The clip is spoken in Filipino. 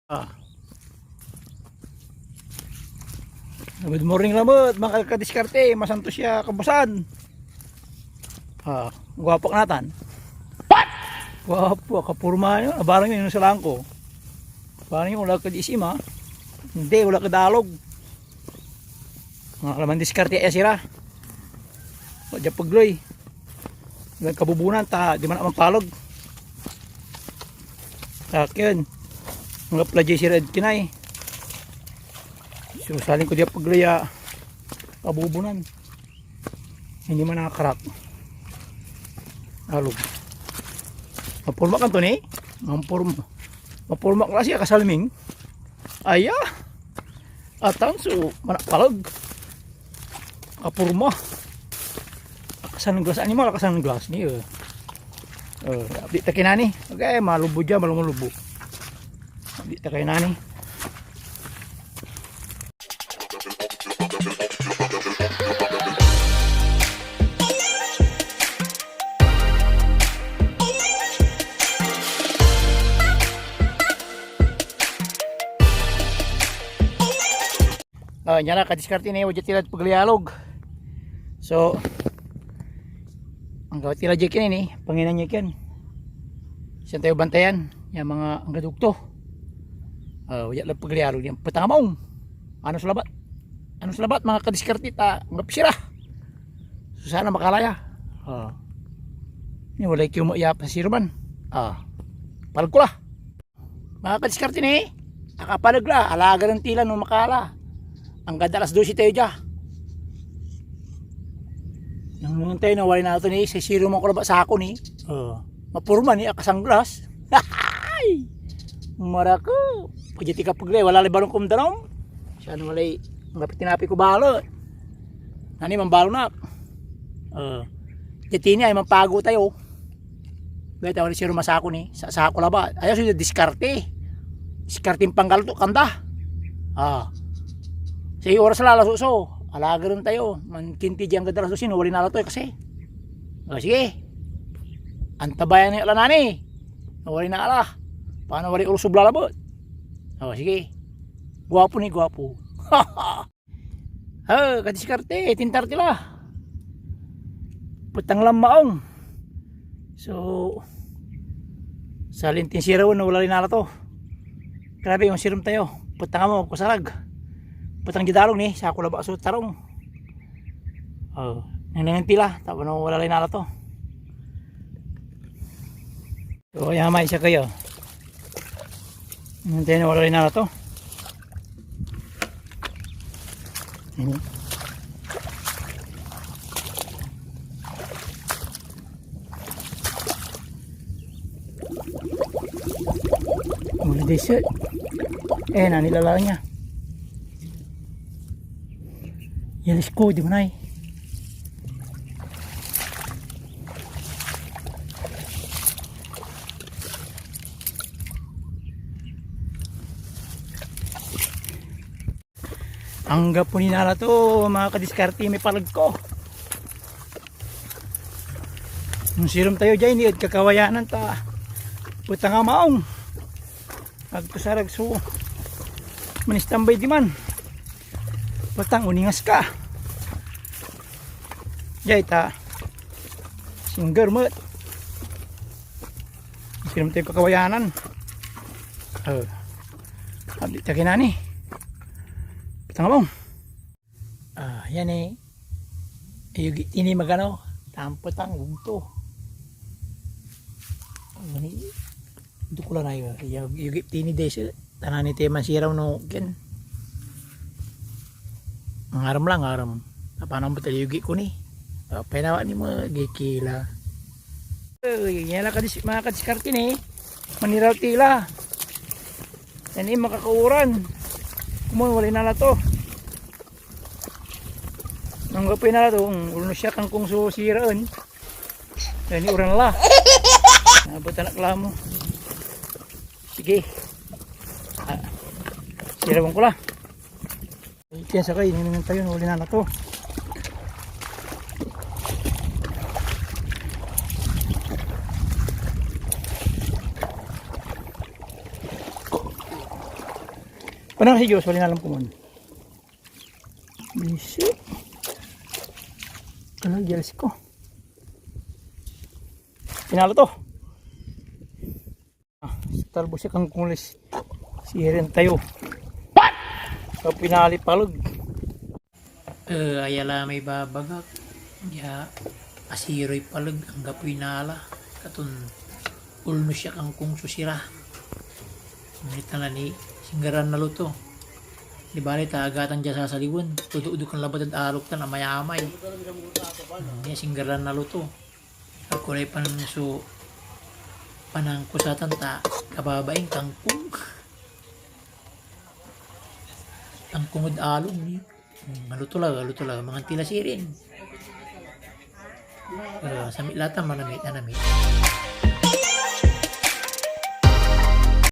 Ah. Good morning lamot mga kadiskarte, masanto siya kabusan. Gwapo ka natan. What? Gwapo, kapurma yun. Abarang yun sa langko. Parang yun, wala ka disim ha. Hindi, wala ka dalog. Mga kalaman diskarte ay sira. O dyan pagloy. Yung kabubunan, di man naman palog. Sakyan. Mga plajay si Red Kinay. Susalin ko diya paglaya kabubunan. Hindi man nakakarak. Alog. Mapurma kan to ni? Mapurma klase kasalming. Aya. Atang so manapalog. Kapurma. Akasan ng glass animal, akasan ng glass ni. Di ta kinani. Okay, malubo diya, malumulobo. Di ta kay nani. Nyara kadiskarte na wajat tilad paglialog. So ang gawat tilad jekin ini panginan jekin. Siyan tayo bantayan yung mga ang gadugto. Wajat lang paglialog yung patangamaong. Ano salabat mga kadiskarte ta ngapsira. So sana makalaya. Ni walay kiyo mo iya pa sirman. Palkula. Mga kadiskarte ni akapalagla alaga ng tila no makala. Ang ganda alas 12 tayo dyan. Nang nung tayo na wala na ito ni, sa siro mo ko na ba sa ako ni. Mapurma ni, akasang glass. Marako. Pagkati ka paglay, wala libarong kumdarom. Siya na walay, ngapit tinapi ko balo. Nani, mambalo na. Jati niya, ay mampago tayo. Gaya tayo ni siro masako ni, sa ako na ba. Ayaw siya diskarte. Diskarte yung panggal to, kanda. Sa oras lala suso, alaga rin tayo. Mankinti diyang gadara susin, wali nala to kasi. Sige. Antabayan niya nani. Wali na ala. Paano wali ulo sublalabot? Sige. Guwapo ni, guwapo. Kadiskarte, tintar tila. Putang lamaong. So, salintin siraw na wala rin nala to. Grabe yung sirum tayo. Putang mo, kusarag. Putang jidalong ni, sa ako laba sa tarong. Nangyayang tila, tapos wala rin nala to. So, yamay siya kayo. Nangyayang na wala rin nala to. Mula desert. Nanilalang niya. Yalis ko, di mo na Ang gapunin na to mga kadiskarte, may palag ko. Nung sirum tayo dyan, niod kakawayanan ta. Putang amaong. Agkusarag so. Manistambay di man. Patang uningas ka. Jay ta. Singger mat. Siram tayo kakawayanan. Abdi takin na ni. Patang abong. Yan eh. Ayugi ini magano. Tampatang ugto. Ito ko lang na yun. Ayugi ini desi. Tanan ni teman siraw no. Gan. Ngaram lang, ngaram. Paano mo taliyugi ko ni? Pinawa ni mga gikila. Yan lang mga kadiskarte ni. Maniraw tila. Yan yung makakauran. Kumun, wala na to. Nang gapin na to, ulo siya kang kung susiraan. Yan yung uran la. Nabot anak lang mo. Sige. Sirawan ko lang. Kaya sakay, ninangan tayo, huli na to. Panang si Diyos, wala na alam ko man. Bisi. Ano, jealous ko. Pinalo to. Talbo siya kang kulis. Sihirin tayo. What? So, pinali palog. Ayala may babagak. Ya, asiroy palog. Ang gapoy nala. Katun, ulno siya kang kung susira. Ngunit na ni singgaran na luto. Di bali agatan dyan sa saliwan. Tudo-udo kang labat at alok ta na mayamay. Niya singgaran na luto. Ako rin so panang kusatan ta kababaing kangkong. Ang kungod alog ni. Maluto lang mga tila sirin. Sa milata manamit.